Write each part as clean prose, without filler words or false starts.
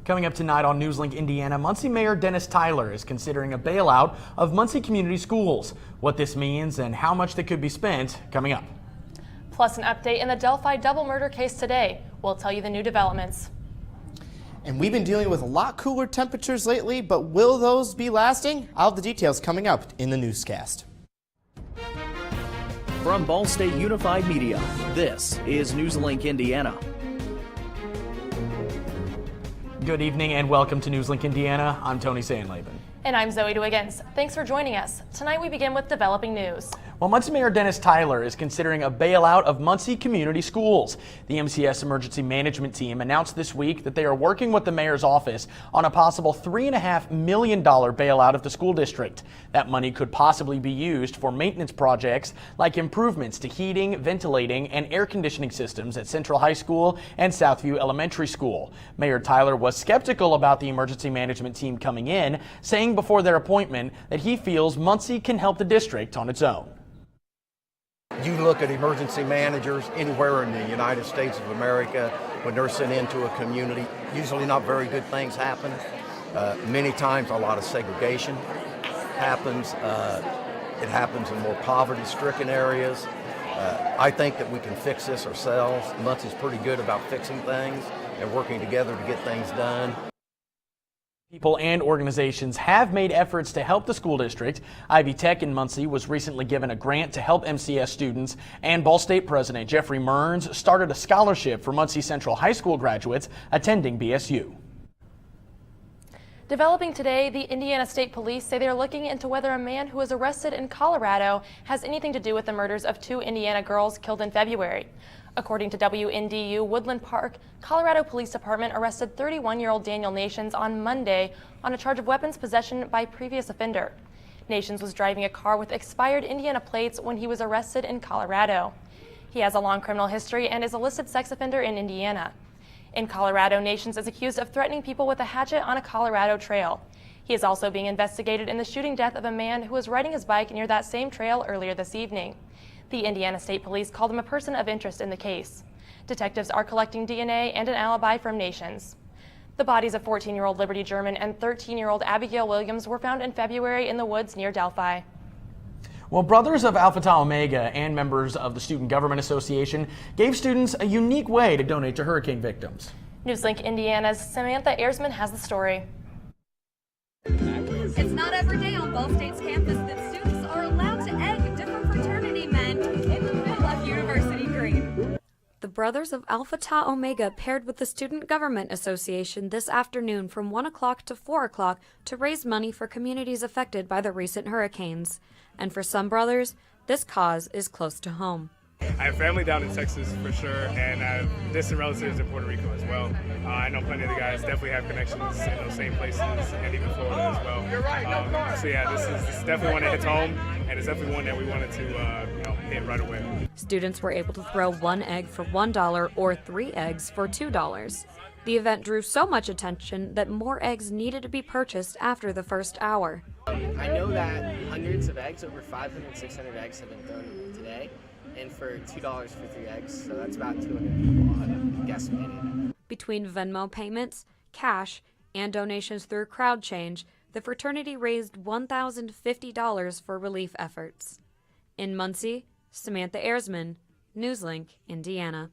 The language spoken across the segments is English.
Coming up tonight on NewsLink Indiana, Muncie Mayor Dennis Tyler is considering a bailout of Muncie community schools. What this means and how much that could be spent coming up. Plus an update in the Delphi double murder case today. We'll tell you the new developments. And we've been dealing with a lot cooler temperatures lately, but will those be lasting? I'll have the details coming up in the newscast. From Ball State Unified Media, this is NewsLink Indiana. Good evening and welcome to NewsLink Indiana. I'm Tony Sandlaben. And I'm Zoe Duiggins. Thanks for joining us. Tonight we begin with developing news. Well, Muncie Mayor Dennis Tyler is considering a bailout of Muncie community schools. The MCS emergency management team announced this week that they are working with the mayor's office on a possible $3.5 million bailout of the school district. That money could possibly be used for maintenance projects like improvements to heating, ventilating, and air conditioning systems at Central High School and Southview Elementary School. Mayor Tyler was skeptical about the emergency management team coming in, saying before their appointment that he feels Muncie can help the district on its own. You look at emergency managers anywhere in the United States of America, when they're sent into a community, usually not very good things happen. Many times a lot of segregation happens. It happens in more poverty-stricken areas. I think that we can fix this ourselves. Muncie's pretty good about fixing things and working together to get things done. People and organizations have made efforts to help the school district. Ivy Tech in Muncie was recently given a grant to help MCS students, and Ball State President Jeffrey Mearns started a scholarship for Muncie Central High School graduates attending BSU. Developing today, the Indiana State Police say they're looking into whether a man who was arrested in Colorado has anything to do with the murders of 2 Indiana girls killed in February. According to WNDU, Woodland Park, Colorado Police Department arrested 31-year-old Daniel Nations on Monday on a charge of weapons possession by previous offender. Nations was driving a car with expired Indiana plates when he was arrested in Colorado. He has a long criminal history and is a listed sex offender in Indiana. In Colorado, Nations is accused of threatening people with a hatchet on a Colorado trail. He is also being investigated in the shooting death of a man who was riding his bike near that same trail earlier this evening. The Indiana State Police called him a person of interest in the case. Detectives are collecting DNA and an alibi from Nations. The bodies of 14-year-old Liberty German and 13-year-old Abigail Williams were found in February in the woods near Delphi. Well, Brothers of Alpha Tau Omega and members of the Student Government Association gave students a unique way to donate to hurricane victims. NewsLink Indiana's Samantha Ersman has the story. It's not every day on Ball State's campus that students are allowed to egg different fraternity men in the middle of University Green. The Brothers of Alpha Tau Omega paired with the Student Government Association this afternoon from 1 o'clock to 4 o'clock to raise money for communities affected by the recent hurricanes. And for some brothers, this cause is close to home. I have family down in Texas for sure, and I have distant relatives in Puerto Rico as well. I know plenty of the guys definitely have connections in those same places and even Florida as well. So yeah, this is definitely one that hits home, and it's definitely one that we wanted to hit right away. Students were able to throw 1 egg for $1 or 3 eggs for $2. The event drew so much attention that more eggs needed to be purchased after the first hour. I know that hundreds of eggs, over 500, 600 eggs have been thrown today, and for $2 for 3 eggs, so that's about 200 people guesstimated. Between Venmo payments, cash, and donations through crowd change, the fraternity raised $1,050 for relief efforts. In Muncie, Samantha Ersman, NewsLink, Indiana.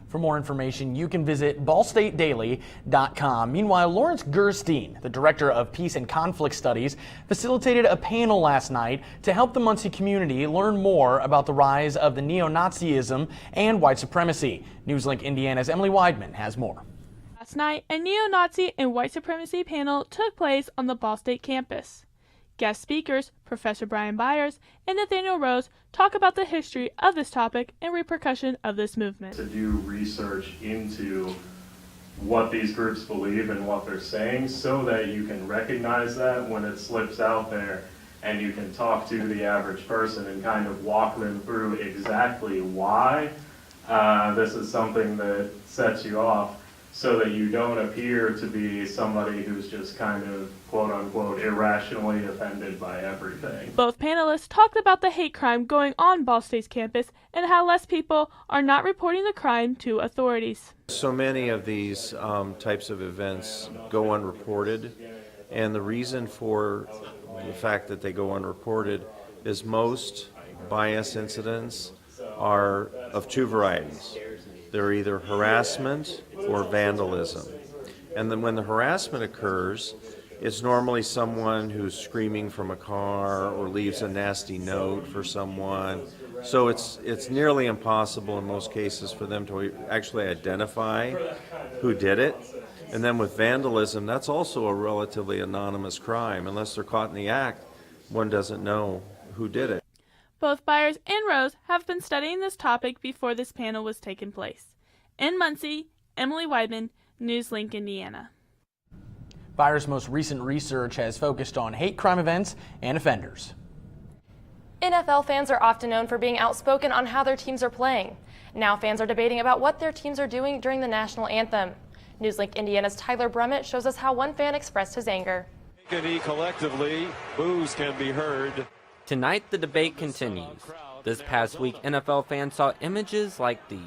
For more information, you can visit ballstatedaily.com. Meanwhile, Lawrence Gerstein, the Director of Peace and Conflict Studies, facilitated a panel last night to help the Muncie community learn more about the rise of the neo-Nazism and white supremacy. NewsLink Indiana's Emily Weidman has more. Last night, a neo-Nazi and white supremacy panel took place on the Ball State campus. Guest speakers, Professor Brian Byers and Nathaniel Rose, talk about the history of this topic and repercussion of this movement. To do research into what these groups believe and what they're saying so that you can recognize that when it slips out there and you can talk to the average person and kind of walk them through exactly why this is something that sets you off. so that you don't appear to be somebody who's just kind of quote-unquote irrationally offended by everything. Both panelists talked about the hate crime going on Ball State's campus and how less people are not reporting the crime to authorities. So many of these types of events go unreported, and the reason for the fact that they go unreported is most bias incidents are of two varieties. They're either harassment or vandalism. And then when the harassment occurs, it's normally someone who's screaming from a car or leaves a nasty note for someone. So it's nearly impossible in most cases for them to actually identify who did it. And then with vandalism, that's also a relatively anonymous crime. Unless they're caught in the act, one doesn't know who did it. Both Byers and Rose have been studying this topic before this panel was taking place. In Muncie, Emily Weidman, NewsLink, Indiana. Byers' most recent research has focused on hate crime events and offenders. NFL fans are often known for being outspoken on how their teams are playing. Now fans are debating about what their teams are doing during the national anthem. NewsLink Indiana's Tyler Brummett shows us how one fan expressed his anger. Collectively, boos can be heard. Tonight, the debate continues. This past week, NFL fans saw images like these.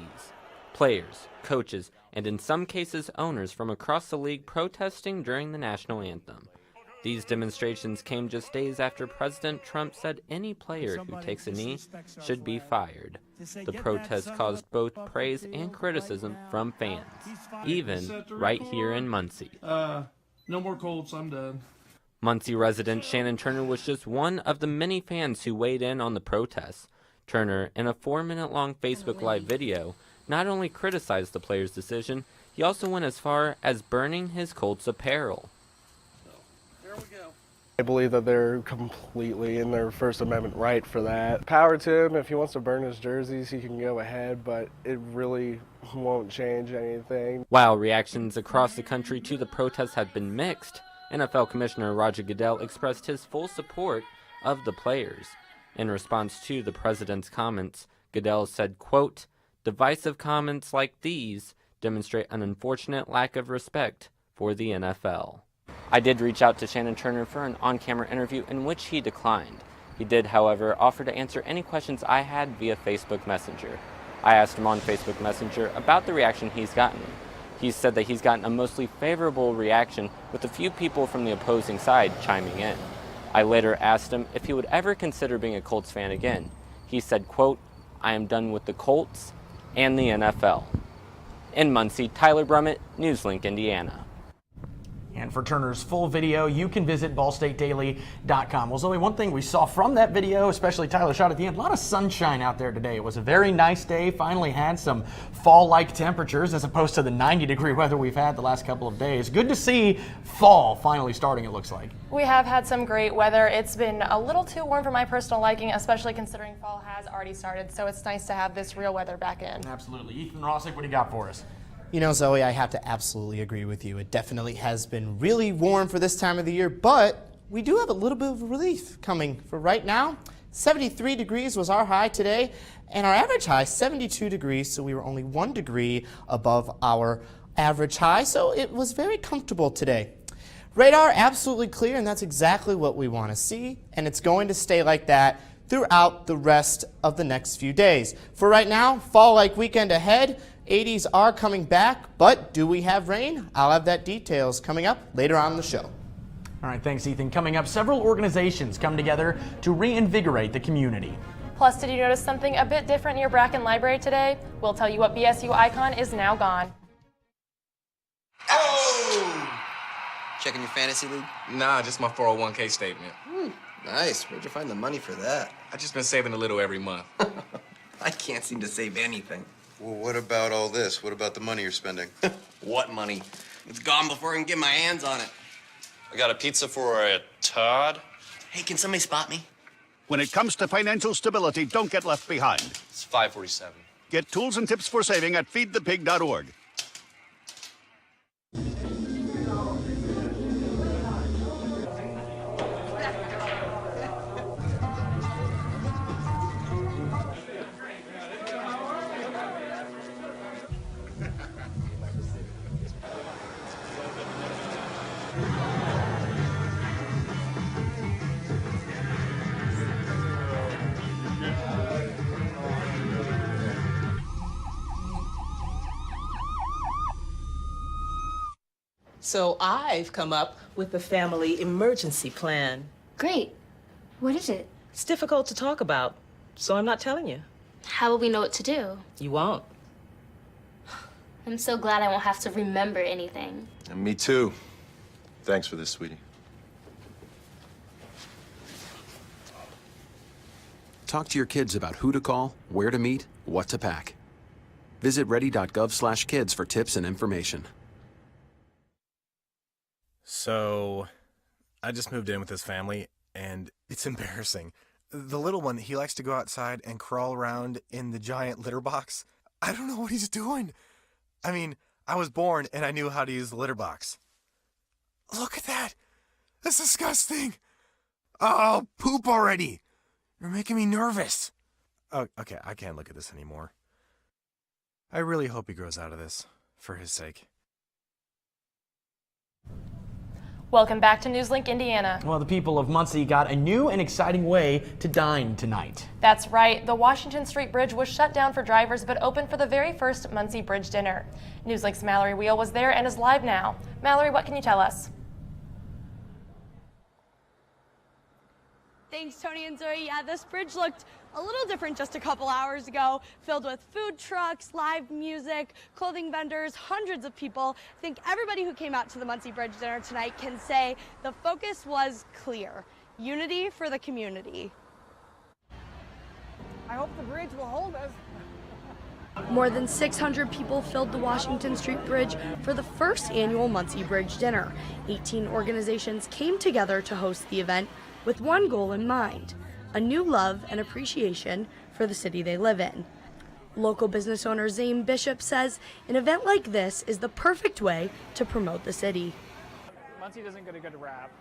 Players, coaches, and in some cases owners from across the league protesting during the national anthem. These demonstrations came just days after President Trump said any player who takes a knee should be fired. The protests caused both praise and criticism from fans, even right here in Muncie. No more Colts, I'm done. Muncie resident Shannon Turner was just one of the many fans who weighed in on the protests. Turner, in a 4-minute-long Facebook Live video, not only criticized the player's decision, he also went as far as burning his Colts apparel. I believe that they're completely in their First Amendment right for that. Power to him. If he wants to burn his jerseys, he can go ahead, but it really won't change anything. While reactions across the country to the protests have been mixed, NFL Commissioner Roger Goodell expressed his full support of the players. In response to the president's comments, Goodell said, quote, "Divisive comments like these demonstrate an unfortunate lack of respect for the NFL." I did reach out to Shannon Turner for an on-camera interview in which he declined. He did, however, offer to answer any questions I had via Facebook Messenger. I asked him on Facebook Messenger about the reaction he's gotten. He said that he's gotten a mostly favorable reaction, with a few people from the opposing side chiming in. I later asked him if he would ever consider being a Colts fan again. He said, quote, "I am done with the Colts and the NFL." In Muncie, Tyler Brummett, NewsLink, Indiana. And for Turner's full video, you can visit ballstatedaily.com. Well, Zoe, one thing we saw from that video, especially Tyler shot at the end, a lot of sunshine out there today. It was a very nice day, finally had some fall-like temperatures as opposed to the 90-degree weather we've had the last couple of days. Good to see fall finally starting, it looks like. We have had some great weather. It's been a little too warm for my personal liking, especially considering fall has already started, so it's nice to have this real weather back in. Absolutely. Ethan Rossick, what do you got for us? You know, Zoe, I have to absolutely agree with you. It definitely has been really warm for this time of the year, but we do have a little bit of relief coming for right now. 73 degrees was our high today, and our average high, 72 degrees, so we were only 1 degree above our average high, so it was very comfortable today. Radar, absolutely clear, and that's exactly what we want to see, and it's going to stay like that throughout the rest of the next few days. For right now, fall-like weekend ahead. 80s are coming back, but do we have rain? I'll have that details coming up later on in the show. All right, thanks, Ethan. Coming up, several organizations come together to reinvigorate the community. Plus, did you notice something a bit different in your Bracken Library today? We'll tell you what BSU icon is now gone. Oh! Checking your fantasy league? Nah, just my 401k statement. Nice. Where'd you find the money for that? I just been saving a little every month. I can't seem to save anything. Well, what about all this? What about the money you're spending? What money? It's gone before I can get my hands on it. I got a pizza for a Todd. Hey, can somebody spot me? When it comes to financial stability, don't get left behind. It's 547. Get tools and tips for saving at feedthepig.org. So I've come up with the family emergency plan. Great. What is it? It's difficult to talk about, so I'm not telling you. How will we know what to do? You won't. I'm so glad I won't have to remember anything. And me too. Thanks for this, sweetie. Talk to your kids about who to call, where to meet, what to pack. Visit ready.gov/kids for tips and information. So, I just moved in with this family, and it's embarrassing. The little one, he likes to go outside and crawl around in the giant litter box. I don't know what he's doing. I mean, I was born and I knew how to use the litter box. Look at that! That's disgusting! Oh, poop already! You're making me nervous. Oh, okay, I can't look at this anymore. I really hope he grows out of this, for his sake. Welcome back to NewsLink Indiana. Well, the people of Muncie got a new and exciting way to dine tonight. That's right. The Washington Street Bridge was shut down for drivers but opened for the very first Muncie Bridge dinner. NewsLink's Mallory Wheel was there and is live now. Mallory, what can you tell us? Thanks, Tony and Zoe. Yeah, this bridge looked a little different just a couple hours ago, filled with food trucks, live music, clothing vendors, hundreds of people. I think everybody who came out to the Muncie Bridge dinner tonight can say the focus was clear: unity for the community. I hope the bridge will hold us. More than 600 people filled the Washington Street Bridge for the first annual Muncie Bridge dinner. 18 organizations came together to host the event with one goal in mind: a new love and appreciation for the city they live in. Local business owner Zane Bishop says an event like this is the perfect way to promote the city. Muncie doesn't get a good rap,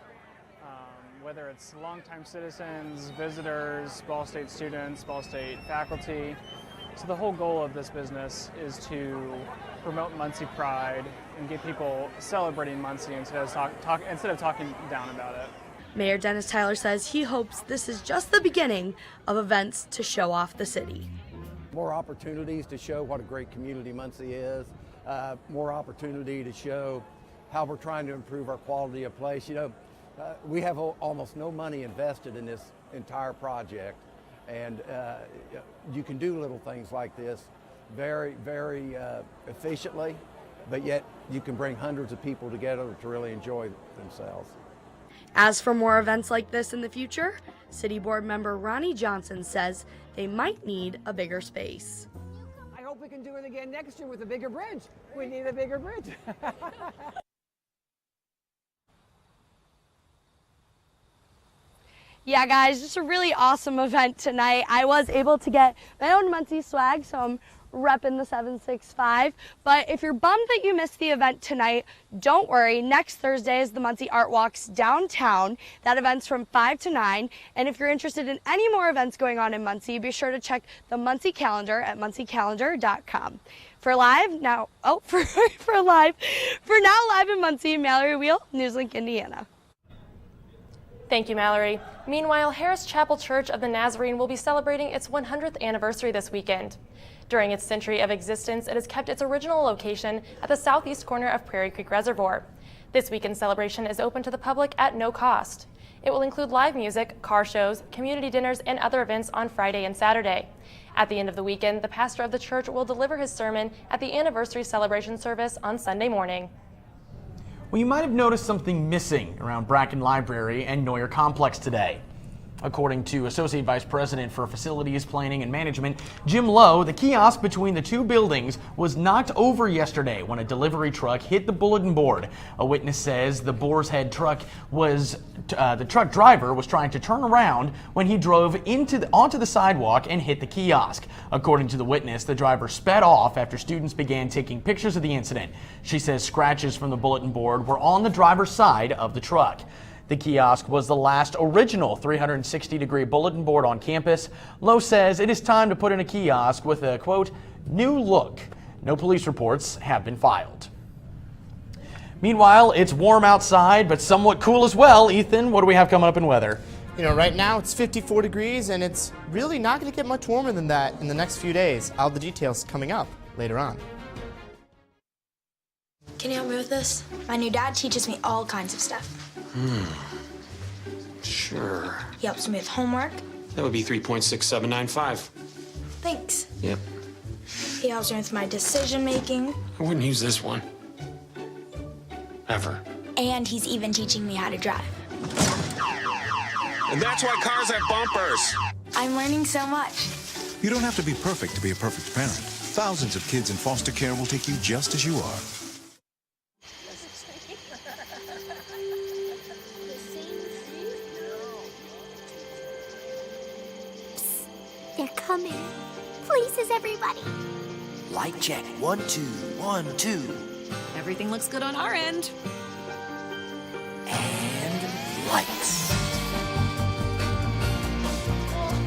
whether it's longtime citizens, visitors, Ball State students, Ball State faculty. So the whole goal of this business is to promote Muncie pride and get people celebrating Muncie instead of talking down about it. Mayor Dennis Tyler says he hopes this is just the beginning of events to show off the city. More opportunities to show what a great community Muncie is, more opportunity to show how we're trying to improve our quality of place. You know, we have almost no money invested in this entire project, and you can do little things like this very, very efficiently, but yet you can bring hundreds of people together to really enjoy themselves. As for more events like this in the future, City Board member Ronnie Johnson says they might need a bigger space. I hope we can do it again next year with a bigger bridge. We need a bigger bridge. Yeah, guys, just a really awesome event tonight. I was able to get my own Muncie swag, so I'm repping the 765. But if you're bummed that you missed the event tonight, don't worry. Next Thursday is the Muncie Art Walks downtown. That event's from 5 to 9. And if you're interested in any more events going on in Muncie, be sure to check the Muncie calendar at munciecalendar.com. For now live in Muncie, Mallory Wheel, NewsLink Indiana. Thank you, Mallory. Meanwhile, Harris Chapel Church of the Nazarene will be celebrating its 100th anniversary this weekend. During its century of existence, it has kept its original location at the southeast corner of Prairie Creek Reservoir. This weekend's celebration is open to the public at no cost. It will include live music, car shows, community dinners, and other events on Friday and Saturday. At the end of the weekend, the pastor of the church will deliver his sermon at the anniversary celebration service on Sunday morning. Well, you might have noticed something missing around Bracken Library and Neuer Complex today. According to Associate Vice President for Facilities Planning and Management, Jim Lowe, the kiosk between the two buildings was knocked over yesterday when a delivery truck hit the bulletin board. A witness says the Boar's Head truck the truck driver was trying to turn around when he drove onto the sidewalk and hit the kiosk. According to the witness, the driver sped off after students began taking pictures of the incident. She says scratches from the bulletin board were on the driver's side of the truck. The kiosk was the last original 360-degree bulletin board on campus. Lowe says it is time to put in a kiosk with a, quote, new look. No police reports have been filed. Meanwhile, it's warm outside, but somewhat cool as well. Ethan, what do we have coming up in weather? You know, right now it's 54 degrees, and it's really not going to get much warmer than that in the next few days. All the details coming up later on. Can you help me with this? My new dad teaches me all kinds of stuff. Sure. He helps me with homework. That would be 3.6795. Thanks. Yep. He helps me with my decision making. I wouldn't use this one. Ever. And he's even teaching me how to drive. And that's why cars have bumpers. I'm learning so much. You don't have to be perfect to be a perfect parent. Thousands of kids in foster care will take you just as you are. They're coming. Places, everybody. Light check. 1, 2, 1, 2. Everything looks good on our end. And lights.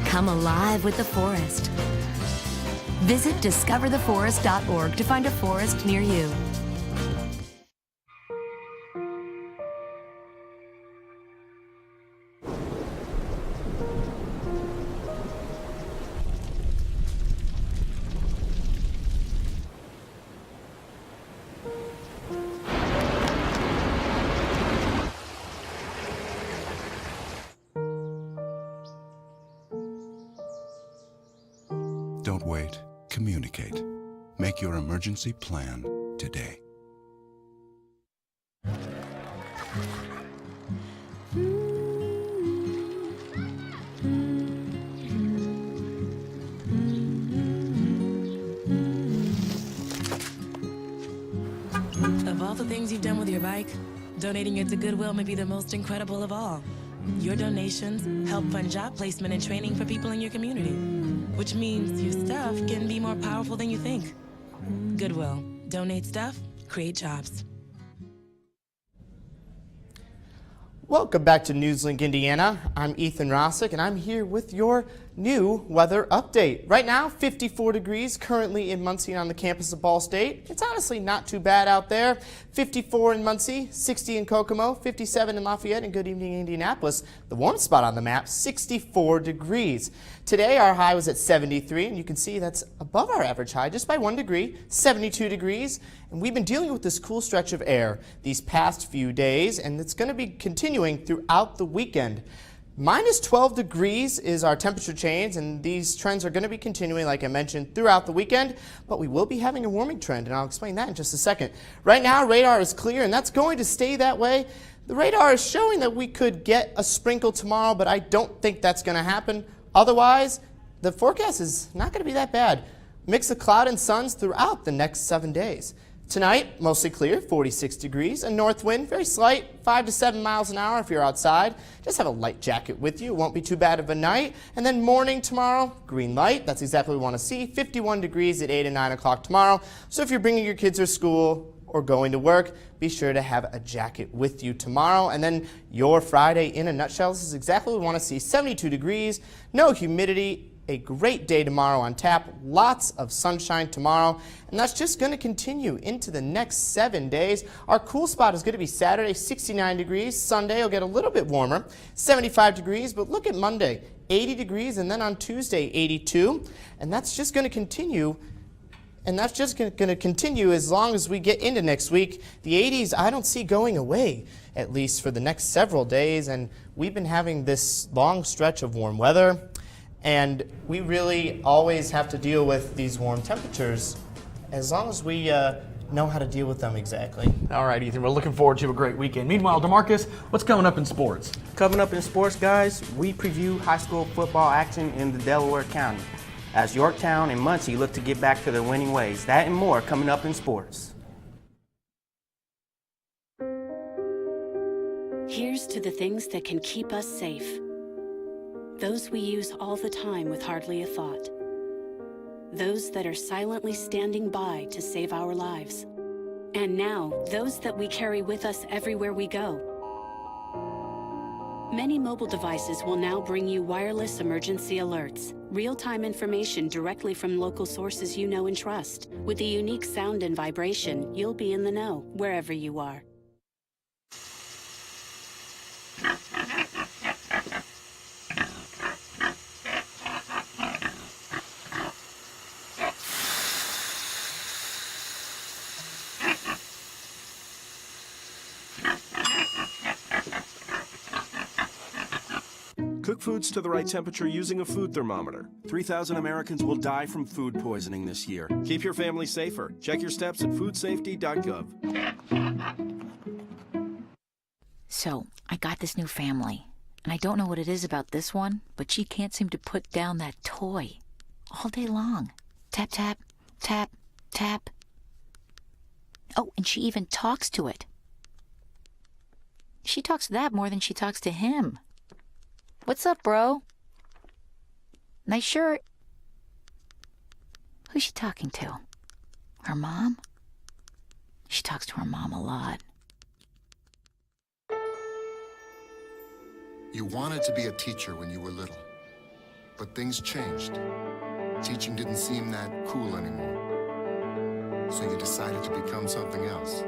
Come alive with the forest. Visit discovertheforest.org to find a forest near you. Don't wait. Communicate. Make your emergency plan today. Of all the things you've done with your bike, donating it to Goodwill may be the most incredible of all. Your donations help fund job placement and training for people in your community, which means your stuff can be more powerful than you think. Goodwill. Donate stuff, create jobs. Welcome back to NewsLink Indiana. I'm Ethan Rossick, and I'm here with your new weather update. Right now, 54 degrees currently in Muncie on the campus of Ball State. It's honestly not too bad out there. 54 in Muncie, 60 in Kokomo, 57 in Lafayette, and good evening, Indianapolis. The warmest spot on the map, 64 degrees. Today, our high was at 73, and you can see that's above our average high just by 1 degree, 72 degrees. And we've been dealing with this cool stretch of air these past few days, and it's going to be continuing throughout the weekend. Minus 12 degrees is our temperature change, and these trends are going to be continuing, like I mentioned, throughout the weekend, but we will be having a warming trend, and I'll explain that in just a second. Right now, radar is clear, and that's going to stay that way. The radar is showing that we could get a sprinkle tomorrow, but I don't think that's going to happen. Otherwise, the forecast is not going to be that bad. Mix of cloud and suns throughout the next 7 days. Tonight, mostly clear, 46 degrees. A north wind, very slight, 5 to 7 miles an hour if you're outside. Just have a light jacket with you. It won't be too bad of a night. And then morning tomorrow, green light. That's exactly what we want to see. 51 degrees at 8 and 9 o'clock tomorrow. So if you're bringing your kids to school or going to work, be sure to have a jacket with you tomorrow. And then your Friday in a nutshell, this is exactly what we want to see. 72 degrees, no humidity. A great day tomorrow on tap, lots of sunshine tomorrow, and that's just going to continue into the next 7 days. Our cool spot is going to be Saturday, 69 degrees. Sunday will get a little bit warmer, 75 degrees, but look at Monday, 80 degrees, and then on Tuesday, 82, and that's just going to continue. And that's just going to continue as long as we get into next week. The 80s I don't see going away, at least for the next several days, and we've been having this long stretch of warm weather. And we really always have to deal with these warm temperatures as long as we know how to deal with them exactly. All right, Ethan, we're looking forward to a great weekend. Meanwhile, DeMarcus, what's coming up in sports? Coming up in sports, guys, we preview high school football action in the Delaware County as Yorktown and Muncie look to get back to their winning ways. That and more coming up in sports. Here's to the things that can keep us safe. Those we use all the time with hardly a thought. Those that are silently standing by to save our lives. And now, those that we carry with us everywhere we go. Many mobile devices will now bring you wireless emergency alerts, real-time information directly from local sources you know and trust. With the unique sound and vibration, you'll be in the know, wherever you are. Cook foods to the right temperature using a food thermometer. 3,000 Americans will die from food poisoning this year. Keep your family safer. Check your steps at foodsafety.gov. So, I got this new family, and I don't know what it is about this one, but she can't seem to put down that toy all day long. Tap, tap, tap, tap. Oh, and she even talks to it. She talks to that more than she talks to him. What's up, bro? Nice shirt. Who's she talking to? Her mom? She talks to her mom a lot. You wanted to be a teacher when you were little, but things changed. Teaching didn't seem that cool anymore, so you decided to become something else.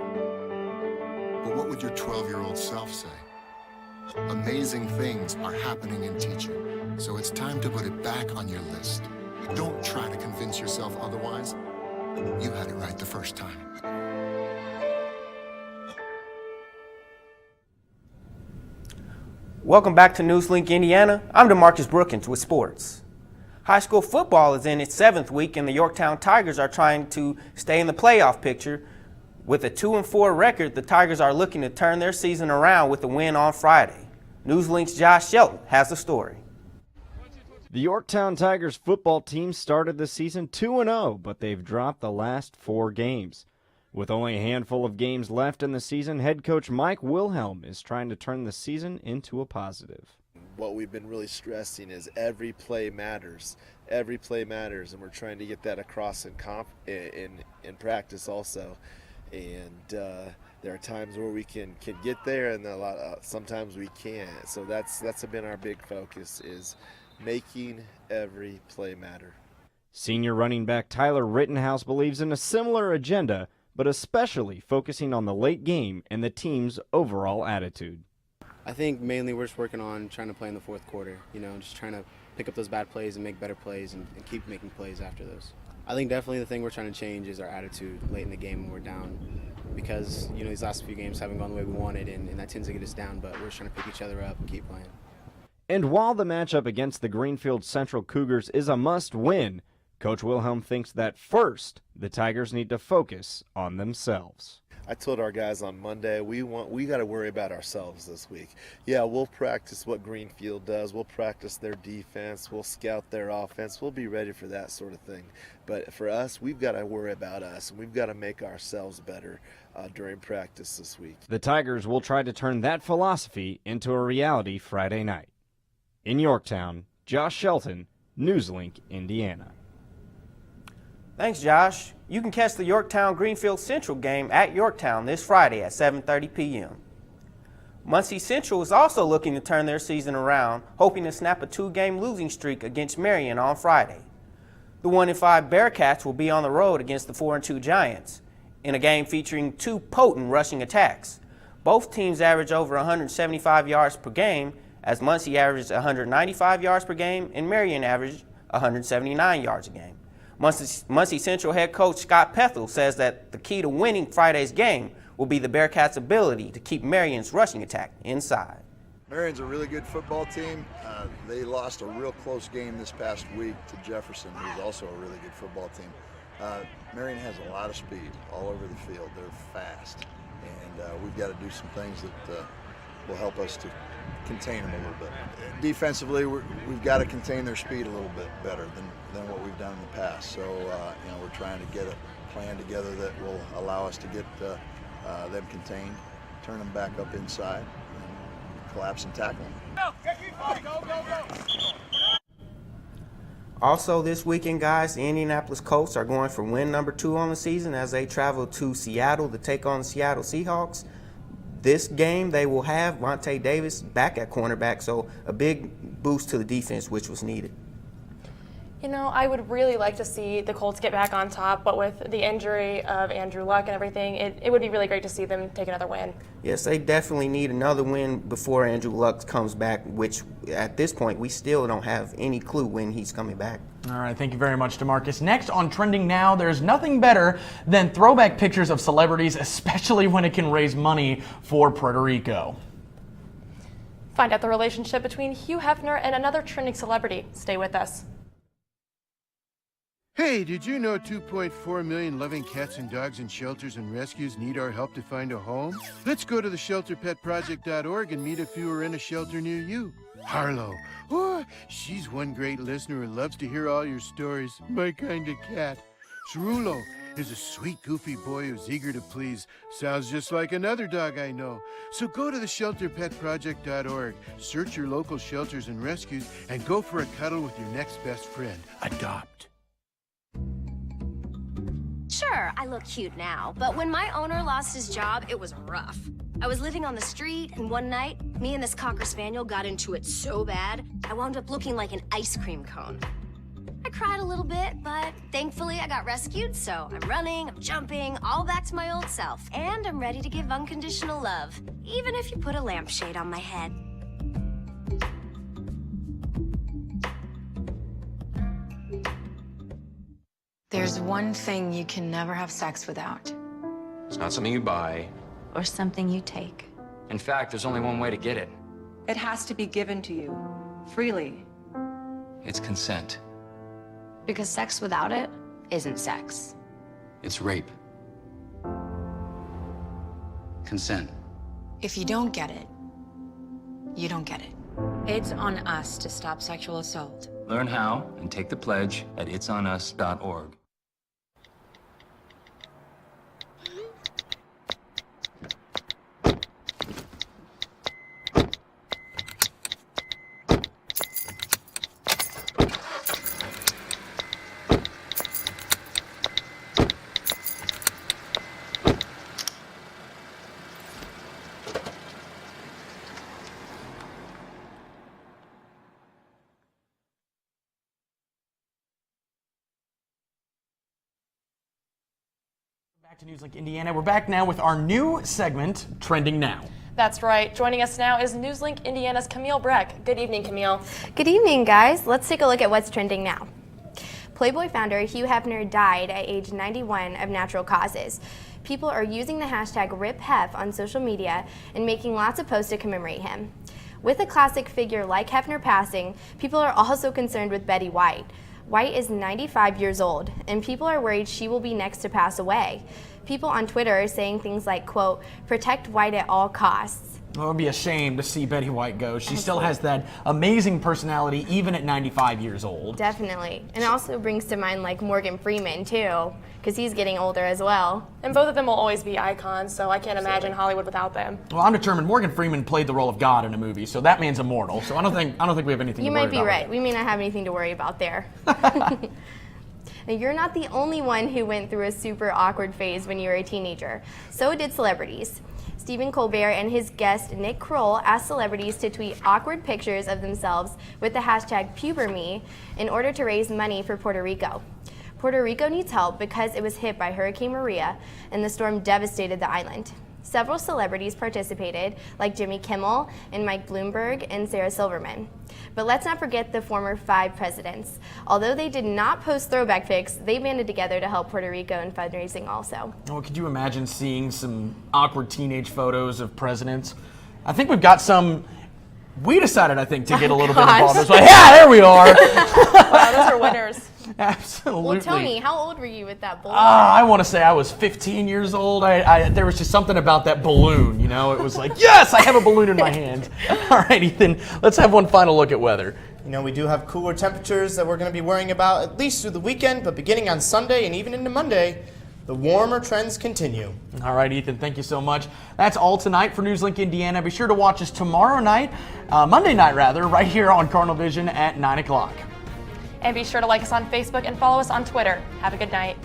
But what would your 12-year-old self say? Amazing things are happening in teaching, so it's time to put it back on your list. Don't try to convince yourself otherwise. You had it right the first time. Welcome back to NewsLink Indiana. I'm DeMarcus Brookins with sports. High school football is in its 7th week, and the Yorktown Tigers are trying to stay in the playoff picture. With a 2-4 record, the Tigers are looking to turn their season around with a win on Friday. NewsLink's Josh Shelton has the story. The Yorktown Tigers football team started the season 2-0, but they've dropped the last 4 games. With only a handful of games left in the season, head coach Mike Wilhelm is trying to turn the season into a positive. What we've been really stressing is every play matters. Every play matters, and we're trying to get that across in practice also. And there are times where we can get there, and sometimes we can't. So that's been our big focus, is making every play matter. Senior running back Tyler Rittenhouse believes in a similar agenda, but especially focusing on the late game and the team's overall attitude. I think mainly we're just working on trying to play in the fourth quarter, just trying to pick up those bad plays and make better plays and keep making plays after those. I think definitely the thing we're trying to change is our attitude late in the game when we're down, because these last few games haven't gone the way we wanted, and that tends to get us down, but we're just trying to pick each other up and keep playing. And while the matchup against the Greenfield Central Cougars is a must-win, Coach Wilhelm thinks that first, the Tigers need to focus on themselves. I told our guys on Monday, we got to worry about ourselves this week. Yeah, we'll practice what Greenfield does. We'll practice their defense. We'll scout their offense. We'll be ready for that sort of thing. But for us, we've got to worry about us, and we've got to make ourselves better during practice this week. The Tigers will try to turn that philosophy into a reality Friday night. In Yorktown, Josh Shelton, NewsLink, Indiana. Thanks, Josh. You can catch the Yorktown Greenfield Central game at Yorktown this Friday at 7:30 p.m. Muncie Central is also looking to turn their season around, hoping to snap a 2-game losing streak against Marion on Friday. The 1-5 Bearcats will be on the road against the 4-2 Giants in a game featuring 2 potent rushing attacks. Both teams average over 175 yards per game, as Muncie averages 195 yards per game and Marion averages 179 yards a game. Muncie Central head coach Scott Pethel says that the key to winning Friday's game will be the Bearcats' ability to keep Marion's rushing attack inside. Marion's a really good football team. They lost a real close game this past week to Jefferson, who's also a really good football team. Marion has a lot of speed all over the field. They're fast, and we've got to do some things that will help us to contain them a little bit. Defensively, we've got to contain their speed a little bit better than what we've done in the past. So, we're trying to get a plan together that will allow us to get them contained, turn them back up inside, and collapse and tackle them. Also this weekend, guys, the Indianapolis Colts are going for win number 2 on the season as they travel to Seattle to take on the Seattle Seahawks. This game, they will have Vontae Davis back at cornerback, so a big boost to the defense, which was needed. I would really like to see the Colts get back on top, but with the injury of Andrew Luck and everything, it would be really great to see them take another win. Yes, they definitely need another win before Andrew Luck comes back, which at this point, we still don't have any clue when he's coming back. All right, thank you very much, DeMarcus. Next on Trending Now, there's nothing better than throwback pictures of celebrities, especially when it can raise money for Puerto Rico. Find out the relationship between Hugh Hefner and another trending celebrity. Stay with us. Hey, did you know 2.4 million loving cats and dogs in shelters and rescues need our help to find a home? Let's go to the shelterpetproject.org and meet if you are in a shelter near you. Harlow, oh, she's one great listener who loves to hear all your stories. My kind of cat. Cerulo is a sweet, goofy boy who's eager to please. Sounds just like another dog I know. So go to the shelterpetproject.org, search your local shelters and rescues, and go for a cuddle with your next best friend. Adopt. Sure, I look cute now, but when my owner lost his job, it was rough. I was living on the street, and one night, me and this Cocker Spaniel got into it so bad, I wound up looking like an ice cream cone. I cried a little bit, but thankfully I got rescued, so I'm running, I'm jumping, all back to my old self. And I'm ready to give unconditional love, even if you put a lampshade on my head. There's one thing you can never have sex without. It's not something you buy. Or something you take. In fact, there's only one way to get it. It has to be given to you, freely. It's consent. Because sex without it isn't sex. It's rape. Consent. If you don't get it, you don't get it. It's on us to stop sexual assault. Learn how and take the pledge at itsonus.org. Back to NewsLink Indiana. We're back now with our new segment, Trending Now. That's right. Joining us now is NewsLink Indiana's Camille Breck. Good evening, Camille. Good evening, guys. Let's take a look at what's trending now. Playboy founder Hugh Hefner died at age 91 of natural causes. People are using the hashtag RipHef on social media and making lots of posts to commemorate him. With a classic figure like Hefner passing, people are also concerned with Betty White. White is 95 years old, and people are worried she will be next to pass away. People on Twitter are saying things like, quote, "Protect White at all costs." Well, it would be a shame to see Betty White go. She still has that amazing personality, even at 95 years old. Definitely. And it also brings to mind, like, Morgan Freeman, too, because he's getting older as well. And both of them will always be icons, so I can't imagine Hollywood without them. Well, I'm determined. Morgan Freeman played the role of God in a movie, so that man's immortal. So I don't think we have anything to worry about. You might be right. We may not have anything to worry about there. Now, you're not the only one who went through a super awkward phase when you were a teenager. So did celebrities. Stephen Colbert and his guest Nick Kroll asked celebrities to tweet awkward pictures of themselves with the hashtag #PuberMe in order to raise money for Puerto Rico. Puerto Rico needs help because it was hit by Hurricane Maria and the storm devastated the island. Several celebrities participated, like Jimmy Kimmel and Mike Bloomberg and Sarah Silverman. But let's not forget the former 5 presidents. Although they did not post throwback pics, they banded together to help Puerto Rico in fundraising also. Well, could you imagine seeing some awkward teenage photos of presidents? I think we've got some. We decided, I think, to get a little bit involved. It's like, yeah, there we are. Wow, those are winners. Absolutely. Well, Tony, how old were you with that balloon? I want to say I was 15 years old. There was just something about that balloon, you know? It was like, yes, I have a balloon in my hand. All right, Ethan, let's have one final look at weather. You know, we do have cooler temperatures that we're going to be worrying about at least through the weekend, but beginning on Sunday and even into Monday, the warmer trends continue. All right, Ethan, thank you so much. That's all tonight for NewsLink Indiana. Be sure to watch us tomorrow night, Monday night rather, right here on Cardinal Vision at 9 o'clock. And be sure to like us on Facebook and follow us on Twitter. Have a good night.